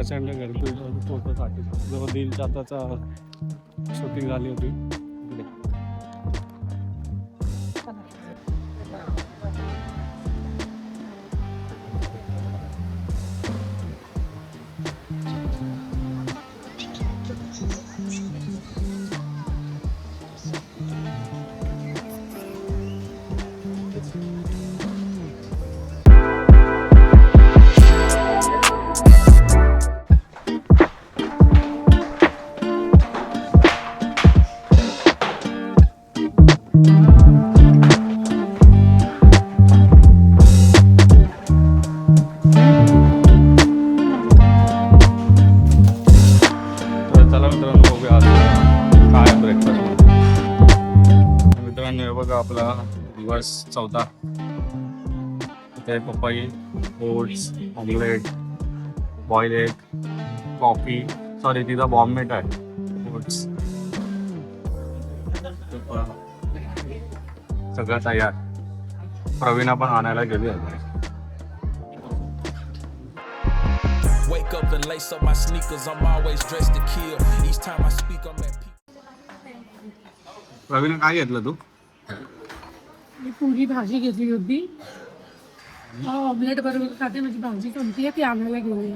प्रचंड गर्दी फोटोसाठी. जवळ दिल चाताचा शूटिंग झाली होती इकडे. आपला दिवस चौथा. इथे पपई, oats, omelette, boil egg, coffee, sorry तिथं बॉम्बेट आहे, ओट्स सगळं तयार. प्रवीणा पण आणायला गेली होती. Wake up and lace up my sneakers. I'm always dressed to kill. Each time I speak, I'm at peak. प्रवीणा काय घेतलं तू? मी पुरी भाजी घेतली होती. ऑमलेट बरोबर खाते. माझी भाजी कोणती आहे ती आणायला गेली.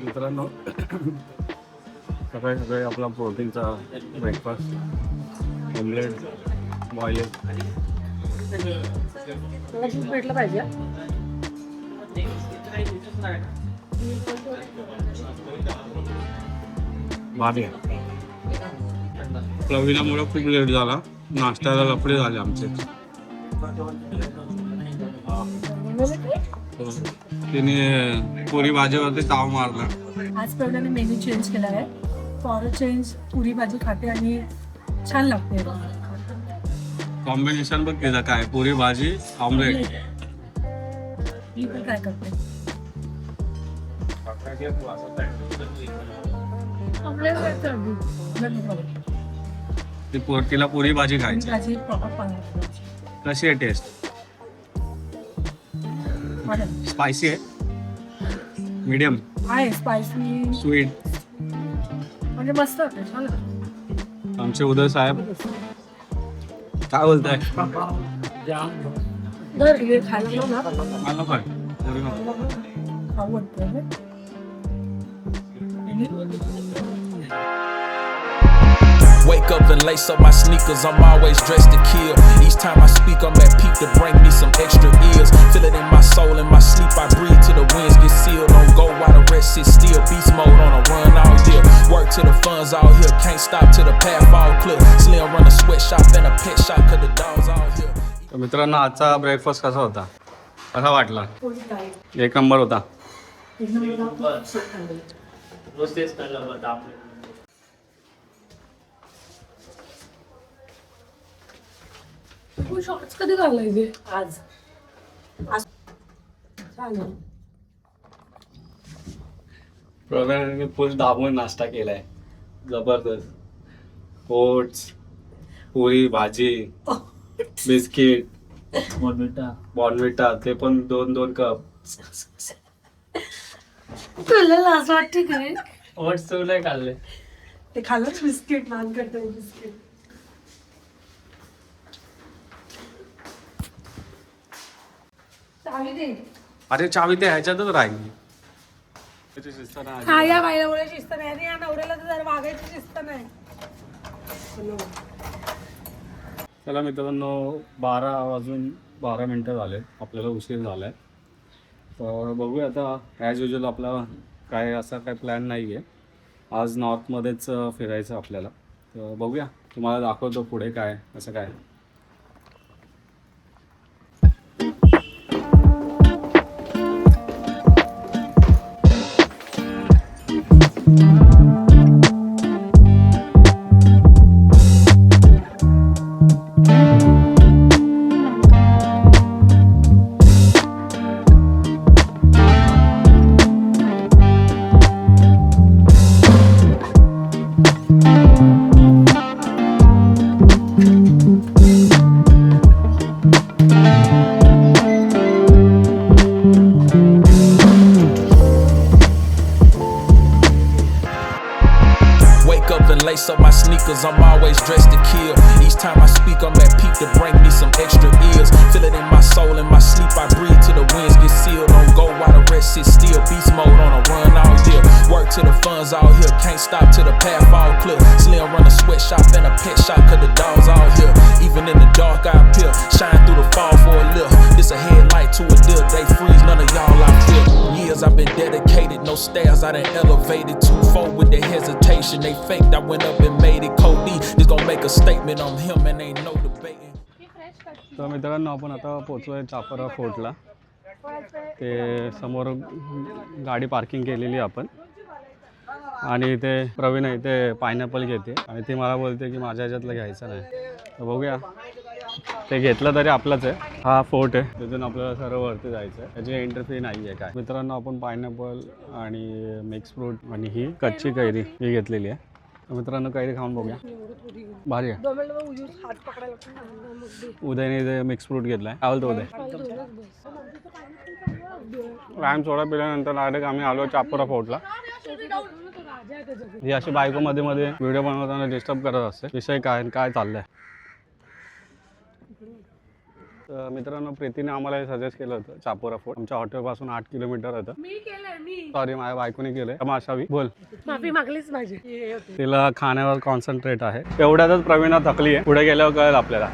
मित्रांनो सकाळी सकाळी आपला प्रोटीनचा ब्रेकफास्ट, ऑमलेट, बॉईल एग. भेटलं पाहिजे. भारी आहे. प्रवीणामुळे खूप लेट झाला. नाश्त्याला लफडे झाले आमचे. तिने पुरी भाजीवरती ताव मारला. आज प्रवीणाने मेन्यू चेंज केला आहे. फॉर अ चेंज पुरी भाजी खाते आणि छान लागते. कॉम्बिनेशन बघ तिचं काय, पुरी भाजी ऑमलेट. मी पण ट्राय करते. तिला पुरी भाजी खायची. भाजी प्रॉपर पाण्याची. कशी आहे टेस्ट? स्पायसी आहे, मीडियम आहे, स्पायसी स्वीट. म्हणजे मस्त होते, छान लागते. आमचे उदय साहेब काय बोलताय? दर हे खायला ना मला काय पुरी नको. खाऊ वाटतं. Wake up and lace up my sneakers. I'm always dressed to kill. Each time I speak, I'm at peak to bring me some extra ears. Feel it in my soul, in my sleep. I breathe till the winds get sealed. Don't go while the rest sit still. Beast mode on a run all year. Work till the funds out here. Can't stop till the path all clear. Slim run a sweatshop and a pet shop 'cause the dogs out here. तर मित्रांनो आजचा breakfast कसा होता? कसा वाटला? एक number होता. तू shorts कधी घालायचे? आज चालेल. प्रवीणाने फुल दाबून नाश्ता केलाय. जबरदस्त. ओट्स, पुरी भाजी, बिस्किट, बॉर्नविटा ते पण 2-2 कप. तुला लाज वाटते काय? ओट्स तू नाही खाल्ले? ते खाल्लंच. बिस्किट, नान करते बिस्किट. चावी दे. अरे चावी ते ह्याच्यातच राहिली. हा या बाईला शिस्त नाही आणि या नवऱ्याला तर जरा वागायची शिस्त नाही. चला मित्रांनो 12 झाले. आपल्याला उशीर झालाय. तर बघूया आता. ॲज युजल आपला काय असा काय प्लॅन नाही आहे. आज नॉर्थमध्येच फिरायचं आपल्याला. तर बघूया, तुम्हाला दाखवतो पुढे काय असं काय. up and lace up my sneakers, I'm always dressed to kill. Each time I speak, I'm at peak to bring me some extra ears. Feel it in my soul, in my sleep, I breathe till the winds get sealed. Don't go while the rest sit still. Beast mode on a run all year. Work till the funds all here, can't stop till the path all clear. Slim run a sweatshop and a pet shop, cause the dogs all here. Even in the dark, I appear, shine through the fall for a lift. This a headlight to a dip, they freeze, none of y'all out here. Years I've been dedicated, no stairs, I done elevated. 2-4 with the hesitation, they faked, I went up and made it. Cody, this gon' make a statement on him and ain't no debating. तर मित्रांनो आपण आता पोहोचलोय चापोरा फोर्टला. ते समोर गाडी parking केलेली आपण आणि इथे प्रवीण इथे पायनॅपल घेते आणि ती मला बोलते की माझ्या ह्याच्यातलं घ्यायचं नाही. तर बघूया, ते घेतलं तरी आपलंच आहे. हा फोर्ट आहे, तिथून आपल्याला सर्व वरती जायचं आहे. त्याची एंट्री फी नाही आहे काय. मित्रांनो आपण पायनॅपल आणि मिक्स फ्रूट आणि ही कच्ची कैरी ही घेतलेली आहे. तर मित्रांनो कैरी खाऊन बघूया, भारी आहे. उदयने इथे मिक्स फ्रूट घेतलाय. काय बोलतो उदय? लहान सोडा पिल्यानंतर डायरेक्ट आम्ही आलो चापोरा फोर्टला. ही अशी बायको मध्ये मध्ये व्हिडिओ बनवताना डिस्टर्ब करत असते. विषय काय काय चाललंय. तर मित्रांनो प्रीतीने आम्हाला सजेस्ट केलं होतं चापोरा फोर्ट. आमच्या हॉटेलपासून 8 किलोमीटर होतं. सॉरी माझ्या बायकोने केलंय. तमाशावी बोल, माफी मागलीच पाहिजे. तिला खाण्यावर कॉन्सन्ट्रेट आहे. एवढ्यातच प्रवीणा थकली आहे. पुढे गेल्यावर कळेल आपल्याला.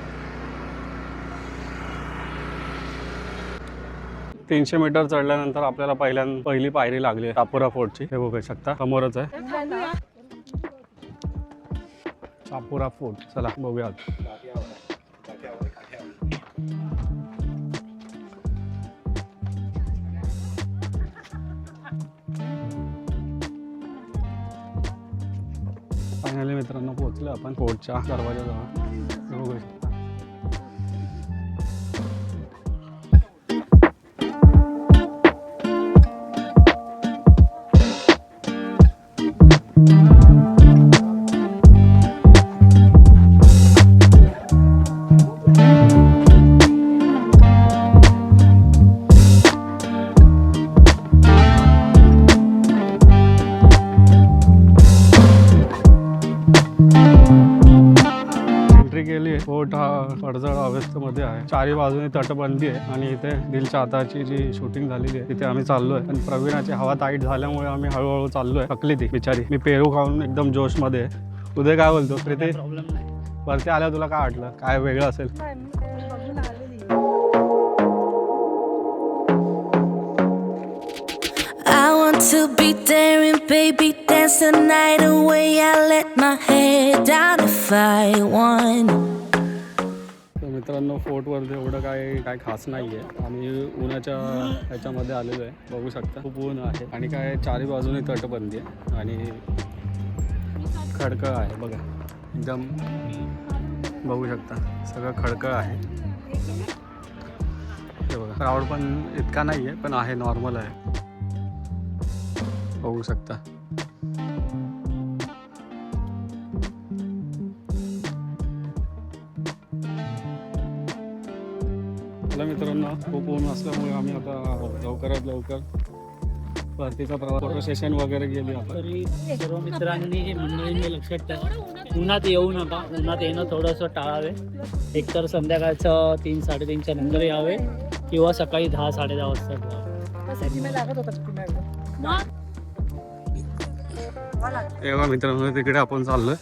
300 मीटर चढल्यानंतर आपल्याला पहिली पायरी लागली आहे चापोरा फोर्टची. हे बघू शकता समोरच आहे चापोरा फोर्ट. चला बघूया. फायनली मित्रांनो पोहोचलो आपण फोर्टच्या दरवाजाजवळ. बघू शकता फोर्ट हा पडझड अवस्थेमध्ये आहे. चारी बाजूने तटबंदी आहे आणि इथे दिल चाहताची जी शूटिंग झालेली आहे तिथे आम्ही चाललोय. आणि प्रवीणाची हवा टाईट झाल्यामुळे आम्ही हळूहळू चाललोय. थकली ती बिचारी. मी पेरू खाऊन एकदम जोश मध्ये आहे. उदय काय बोलतो? प्रीती वरती आल्यावर तुला काय वाटलं? काय वेगळं असेल? To be daring, baby, dance the night away. I let my head down if I want. तर मित्रांनो फोर्टवरती एवढं काय खास नाही आहे. आम्ही उन्हाच्या ह्याच्यामध्ये आलेलो आहे. बघू शकता खूप ऊन आहे आणि काय चारी बाजूने तटबंदी आहे आणि खडकळ आहे. बघा एकदम बघू शकता सगळं खडकळ आहे. हे बघा क्राऊड पण इतका नाही आहे पण आहे, नॉर्मल आहे. बघू शकता चला मित्रांनो खूप ऊन असल्यामुळे आम्ही आता लवकरात लवकर परतीचा प्रवास फोटो सेशन वगैरे गेली आपण. तरी सर्व मित्रांनी मंडळींनी लक्षात ठेवा, उन्हात येऊ नका. उन्हात येणं थोडंसं टाळावे. एकतर संध्याकाळचं 3-3:30च्या नंतर यावे किंवा सकाळी 10-10:30 वाजता. तेव्हा मित्रांनो तिकडे आपण चाललोय.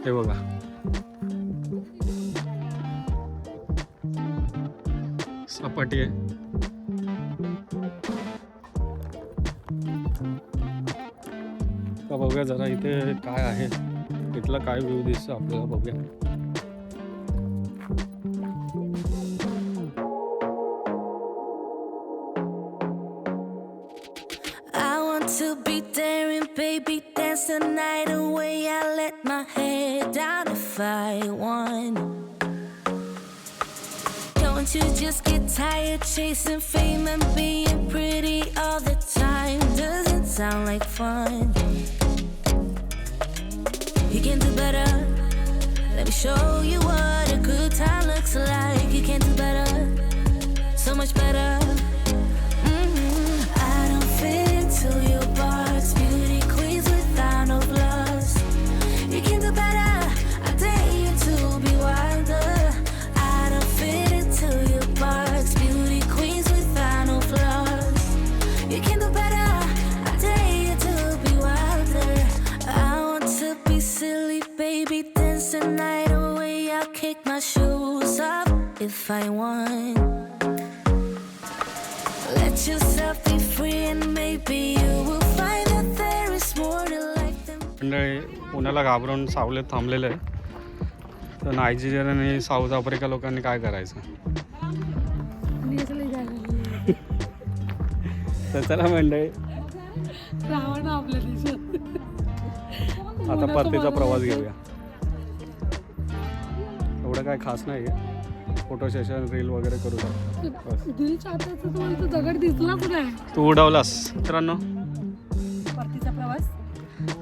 ते बघा सपाटी आहे. बघूया जरा इथे काय आहे, इथला काय व्ह्यू दिसतो आपल्याला. बघूया To be daring, baby, dance the night away. I let my head down if I want. Don't you just get tired chasing fame and being pretty all the time? Doesn't sound like fun. You can do better. Let me show you what a good time looks like. You can do better, so much better. I don't fit into your box, beauty if I want. Let yourself be free and maybe you will find that there is more to life than मंडळी पुण्याला घाबरून सावलीत थांबलेलं आहे. तर Nigerian आणि south Africa लोकांनी काय करायचं. आणि याचं लई जायला लागलं. तर चला मंडळी राहावं ना आपल्या देशात. आता परतीचा प्रवास घेऊया. एवढं काय खास नाही आहे. फोटो सेशन रील वगैरे करू शकतो. बस. दिल चाहताचं तुम्हाला तो दगड दिसलाच नाही. तू उडवलास. मित्रांनो परतीचा प्रवास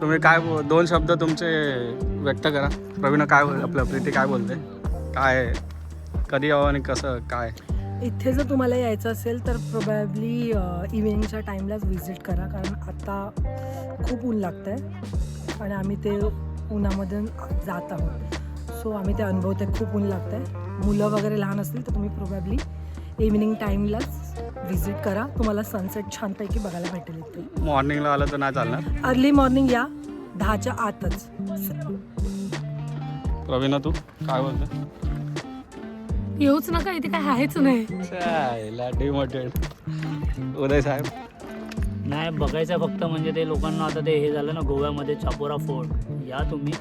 तुम्ही काय दोन शब्द तुमचे व्यक्त करा. प्रवीण काय आपलं प्रीती काय बोलते, काय कधी यावं आणि कसं काय. इथे जर तुम्हाला यायचं असेल तर प्रोबॅबली इव्हिनिंगच्या टाईमलाच व्हिजिट करा, कारण आता खूप ऊन लागतं आहे आणि आम्ही ते उन्हामधून जात आहोत. सो आम्ही ते अनुभवते, खूप ऊन लागतं आहे. मुलं वगैरे लहान असतील तर तुम्ही प्रोबॅबली इव्हिनिंग टाईमलाच व्हिजिट करा. तुम्हाला सनसेट छानपैकी बघायला भेटेल इथे. मॉर्निंगला आलं तर नाही चालणार. अर्ली मॉर्निंग या, 10च्या आतच. प्रवीण तू काय बोलते. येऊच नका, इथे काय आहेच नाही. डिमोटेड उदय साहेब. नाही बघायचं फक्त म्हणजे ते लोकांना आता ते हे झालं ना गोव्यामध्ये चापोरा फोर्ट, या तुम्ही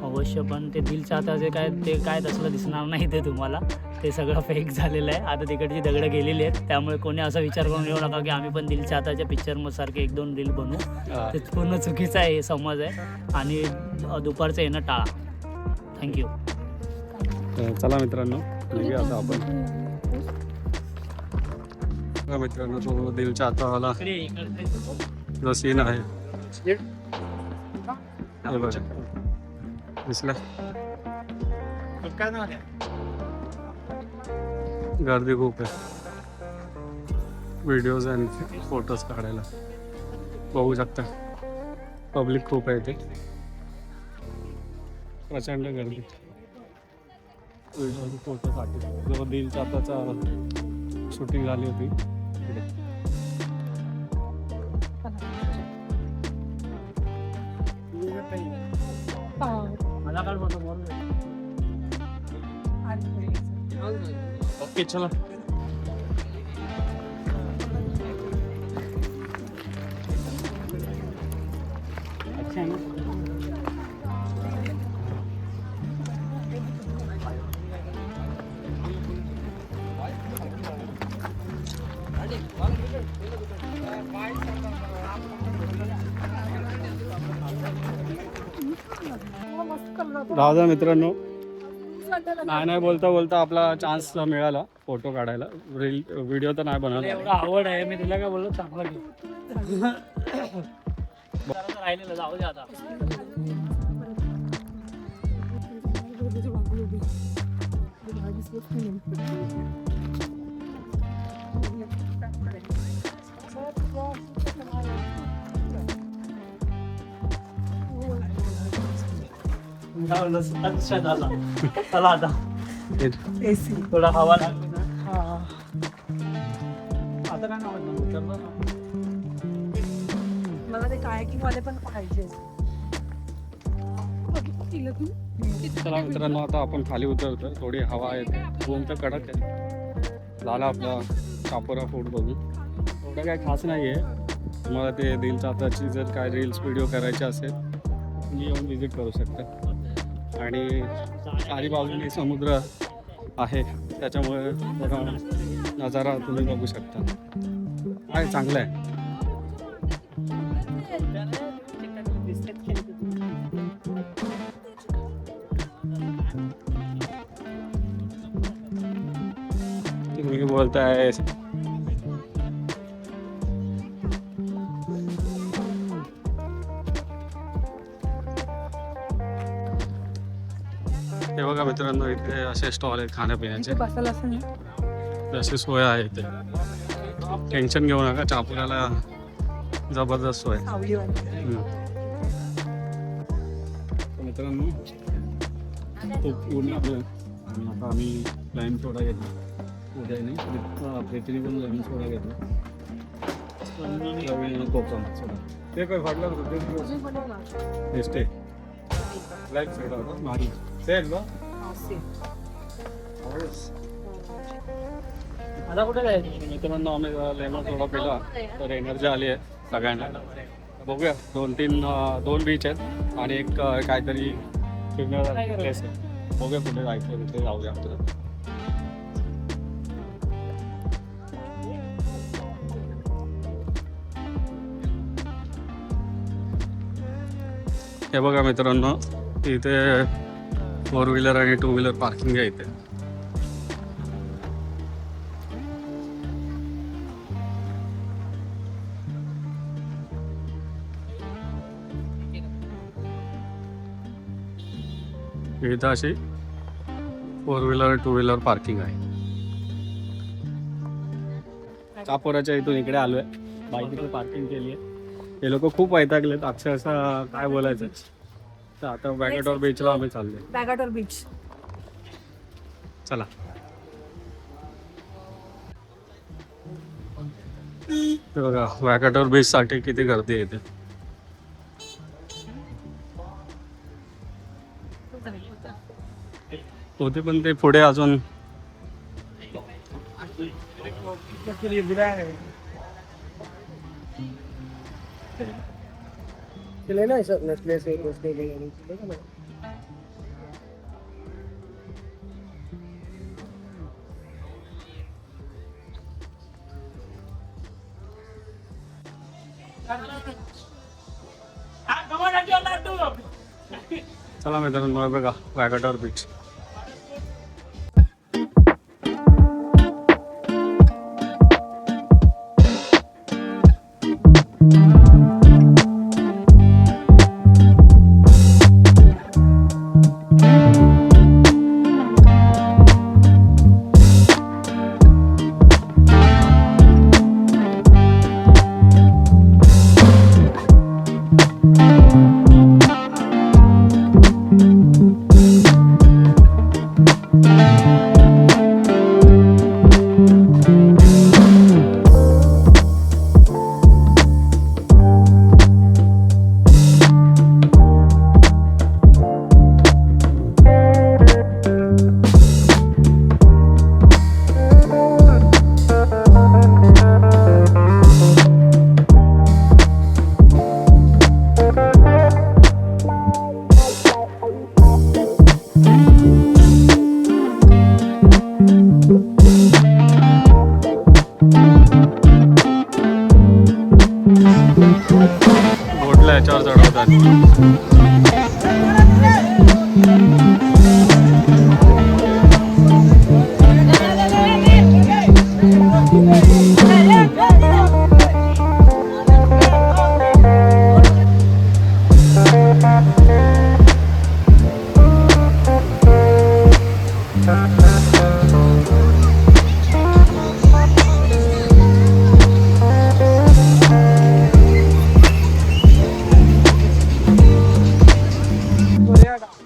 अवश्य. पण ते दिल चाहताचे काय ते काय तसलं दिसणार नाही ते तुम्हाला. ते सगळं फेक झालेलं आहे. आता तिकडची दगडं गेलेली आहेत, त्यामुळे कोणी असा विचार करून येऊ नका की आम्ही पण दिल चाहताच्या पिक्चरसारखे 1-2 रील बनवू. ते पूर्ण चुकीचं आहे, हे समज आहे. आणि दुपारचं येणं टाळा. थँक्यू. चला मित्रांनो निघूया आता आपण. बघा मित्रांनो तो दिल चाहतावाला जो सीन आहे हे बघा. दिसलं गर्दी खूप आहे व्हिडिओज आणि फोटोज काढायला. बघू शकता पब्लिक खूप आहे. ते प्रचंड गर्दी. व्हिडिओ फोटोसाठी जो दिल चाहताचा शूटिंग झाली होती मला काय फोटो ओके चला. अच्छा आहे ना. दादा मित्रांनो नाही बोलता बोलता आपला चान्स मिळाला फोटो काढायला. रील व्हिडिओ तर नाही मला बनवला. एवढं आवड आहे, मी तुला काय बोललो चांगला घे. राहिलेलं जाऊ दे आता. अच्छा झाला. चला आता AC. थोडा हवा लागली ना. आता काय नाव मला ते कायाकिंगवाले पण पाहिजे. चला मित्रांनो आता आपण खाली उतरतो. थोडी हवा येते, ऊन तर कडक आहे. झाला आपला चापोरा फोर्ट बघून. एवढं काय खास नाही आहे. तुम्हाला ते दिल चाहताची जर काय रील्स व्हिडिओ करायचे असेल तुम्ही येऊन व्हिजिट करू शकता. आणि चारी बाजूने समुद्र आहे त्याच्यामुळे बघा नजारा तुम्ही बघू शकता. काय चांगलं आहे. तुम्ही बोलताय हे बघा मित्रांनो इथे असे स्टॉल आहेत खाण्यापिण्याचे. बसायला असं नाही. अशी सोय आहे इथे. टेन्शन घेऊ नका, चापोऱ्याला जबरदस्त सोय. मित्रांनो खूप ऊन लागलं आणि आता आम्ही लाईन सोडा घेतला. उद्याने प्रीतीने पण लाईन सोडा घेतला. कोकम सोडा ते काय फाटलं स्टे लाईट सोडा भारी सेल बा. आता कुठे जायचं? मित्रांनो आम्ही लेमन सोडा पिला तर एनर्जी आली आहे सगळ्यांना. बघूया 2 बीच आहेत आणि एक काहीतरी फिरण्यासारखी प्लेस आहे. बघूया कुठे जायचं तिथे जाऊया आपल्याला. हे बघा मित्रांनो, इथे 4 व्हीलर आणि 2 व्हीलर पार्किंग आहे इथे. इथं अशी 4 व्हीलर 2 व्हीलर पार्किंग आहे. चापोराच्या इथून इकडे आलोय, बाईक इथे पार्किंग केली आहे. हे लोक खूप वैतागलेत अक्षरशः, काय बोलायचं. तर आता वॅगेटॉर बीचला आम्ही चाललोय. बॅगाटोर बीच. चला. हे बघा वॅगेटॉर बीच साठी किती गर्दी येते. होते पण ते पुढे अजून चला मित्रांनो बघा वॅगेटॉर बीच. बोटला याच्यावर चढवतात.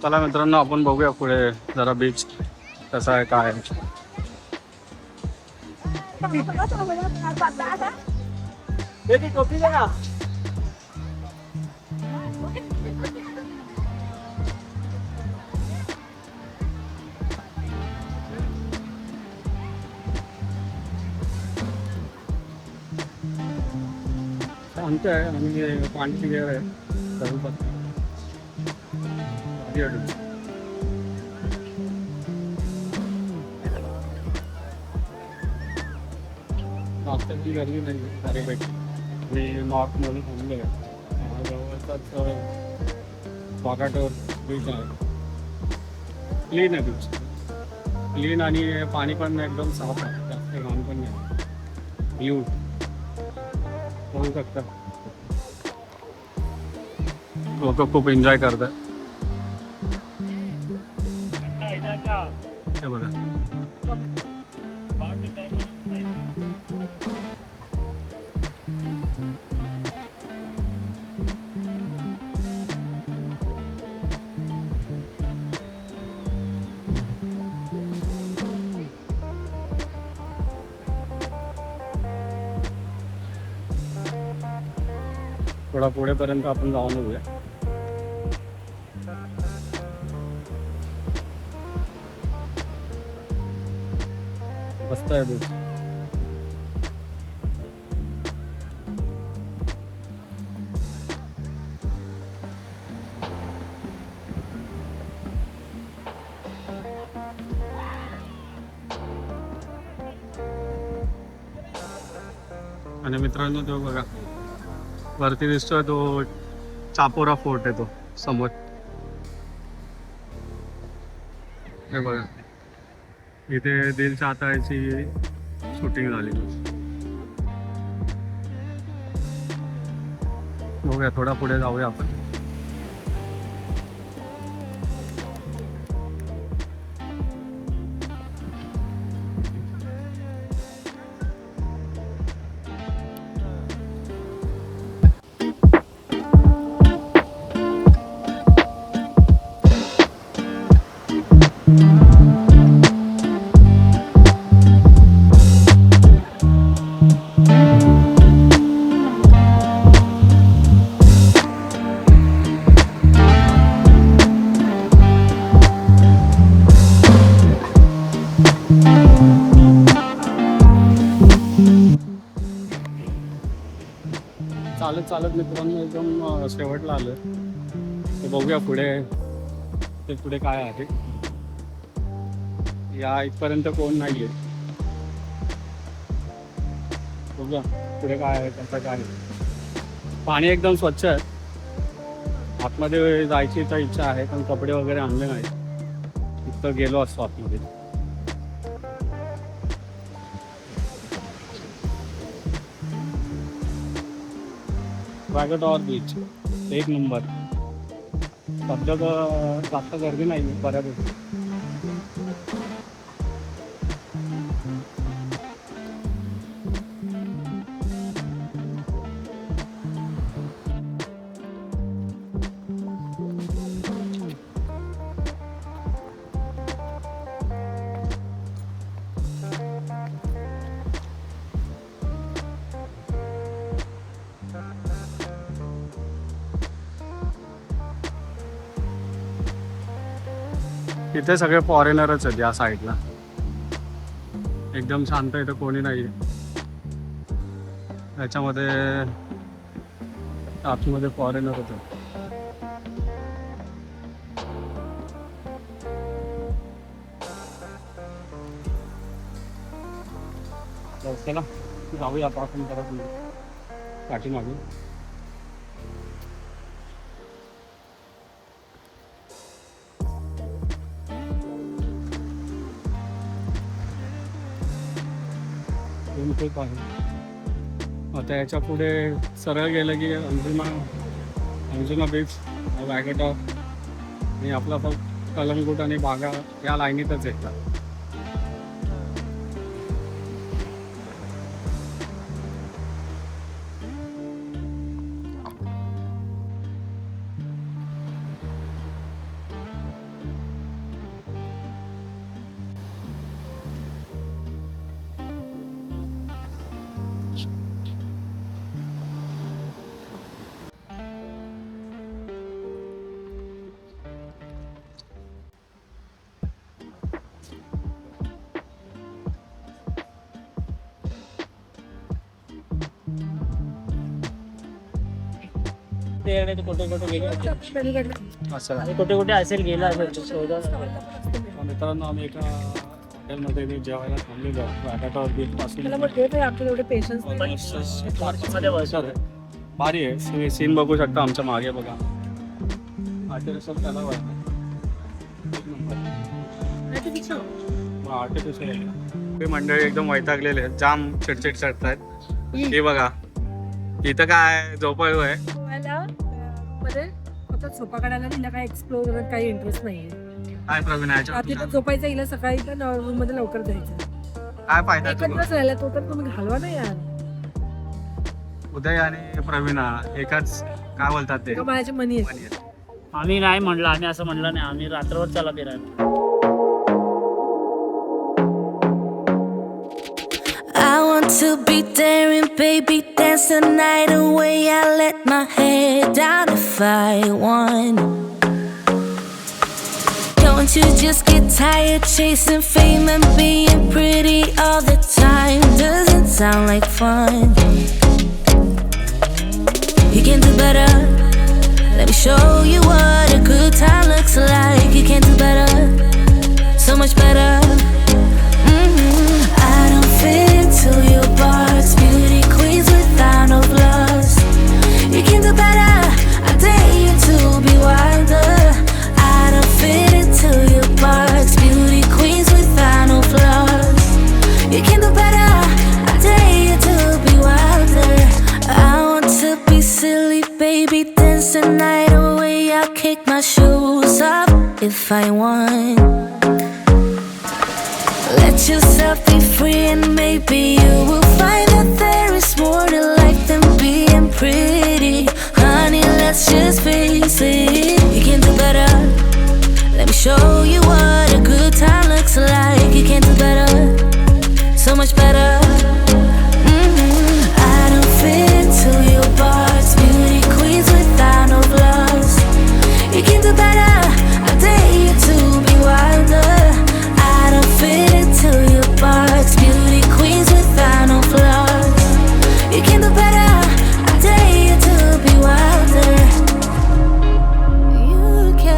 चला मित्रांनो आपण बघूया पुढे जरा बीच कसा आहे काय आहे. शांत आहे आणि पाणी क्लिअर आहे. नाश्त्याची गर्दी नाही बऱ्यापैकी. मी नॉर्थमधून थांबलो आहे. जवळचाच वाघाटोर बीच आहे. क्लीन आहे बीच, क्लीन आणि पाणी पण एकदम साफ आहे, जास्त घाण पण नाही. व्ह्यू होऊ शकतं. लोक खूप एन्जॉय करतात. हे बघा थोडा पुढेपर्यंत आपण जाऊन येऊया. मस्त आहे बीच. आणि मित्रांनो तो बघा वरती दिसतोय तो चापोरा फोर्ट आहे तो समोर. हे बघा इथे दिल चाहता हैची शूटिंग झाली. बघूया थोडा पुढे जाऊया आपण. चालत चालत मित्रांनो एकदम शेवटला आलं. ते बघूया पुढे ते पुढे काय आहे. या इथपर्यंत कोण नाही आहे. बघूया पुढे काय आहे कसं काय आहे. पाणी एकदम स्वच्छ आहे. आतमध्ये जायची तर इच्छा आहे पण कपडे वगैरे आणले नाही. तिथं गेलो असतो आतमध्ये. वाघाटॉवर बीच एक नंबर. सध्या तर जास्त गर्दी नाही बऱ्यापैकी. इथे सगळे फॉरेनरच आहेत या साईडला. एकदम शांत इथं कोणी नाही. त्याच्यामध्ये आतमध्ये फॉरेनरच आहेत. चला जाऊया आता आपण परत पाठीमागे. आता याच्या पुढे सरळ गेलं की अंजुना बीच, वाघाटॉर आणि आपला फक्त कलंगूट आणि बागा या लाईनीतच येतात. ते कुठे कुठे गेले असं आणि कुठे कुठे असेल गेला असेल शोधा. मित्रांनो आम्ही एका हॉटेलमध्ये जेवायला थांबलेलो वाघाटॉवर बीच पासून. मला म्हटलं आपलं एवढे पेशन्स मध्ये बसलो. भारी आहे. सीन बघू शकता आमच्या मागे बघा. आर्टिफिशियल त्याला वाटतं आर्टिफिशियल आहे. मंडळी एकदम वैतागलेले आहेत. जाम चिडचिड चढतायत. हे बघा इथं काय झोपाळू आहे. मध्ये आता झोपा काढायला तिला काय एक्सप्लोर करत काही इंटरेस्ट नाहीये. काय प्रवीण रात्री तर झोपायचं हिला सकाळी तर रूम मध्ये लवकर जायचं. काय फायदा एकत्रच राहिला तो तर तुम्ही घालवा ना यार. उदय आणि प्रवीणा एकाच काय बोलतात ते माझ्या मनी आहे. आम्ही नाही म्हणलं. आम्ही असं म्हणलं नाही. आम्ही रात्रभर चला फिरायला. I want to be there and baby dance the night away. I let my head down if I want. Don't you just get tired chasing fame and being pretty all the time? Doesn't sound like fun. You can do better. Let me show you what a good time looks like. You can do better, so much better. I don't fit into your box, beauty queens with baby, dance the night away. I'll kick my shoes off if I want. Let yourself be free and maybe you will find that there is more to life than being pretty. Honey, let's just face it, you can do better. Let me show you what a good time looks like. You can do better, so much better. I don't fit into your box, beauty queens without no flaws. You can do better, I dare you to be wilder. I don't fit into your box, beauty queens without no flaws. You can do better, I dare you to be wilder. You can.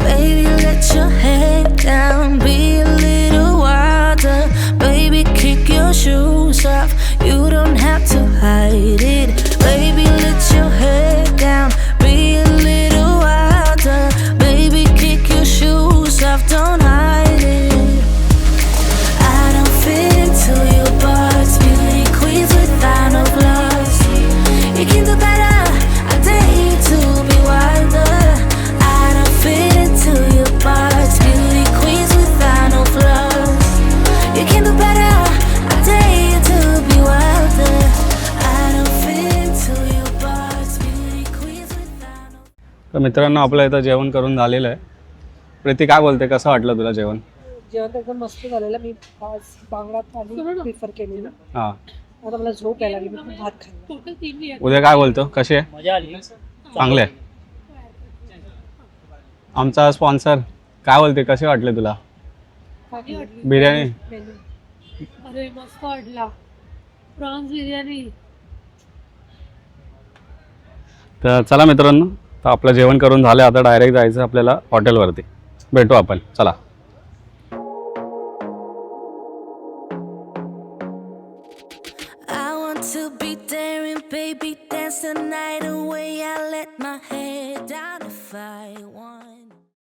Baby, let your head down, be a little wilder. Baby, kick your shoes off, you don't have to hide it. Baby, let your head down, be a little wilder. Baby, kick your shoes off, don't hide it. I don't fit into your box, beauty queens without no flaws. You can do better, I dare you to be wilder. I don't fit into your box, beauty queens without no flaws. You can do better, I dare you to be wilder. I don't fit into your box, beauty queens without no. तर मित्रांनो, आपलं इथं जेवण करून झालेलं आहे. प्रीती, काय बोलते, कसं वाटलं तुला जेवण? जेवण तर एकदम मस्त झालेलं. मी आज बांगडा थाली प्रिफर केलेलं. हां, आता मला झोप यायला लागली, मी भात खाल्ला. टोटल 3 आहेत. उद्या काय बोलतो, कशी आहे? मजा आली. चांगले आहे. आमचा स्पॉन्सर काय बोलते, कसे वाटले तुला भारी वाटली. बिर्याणी? मेनू. अरे मस्त वाटला. प्रॉन्स बिर्याणी. तर चला मित्रांनो, तर आपलं जेवण करून झालं. आता डायरेक्ट जायचं आपल्याला हॉटेलवरती. भेटू आपण, चला. I want to be there and baby, dance the night away. I let my head down if I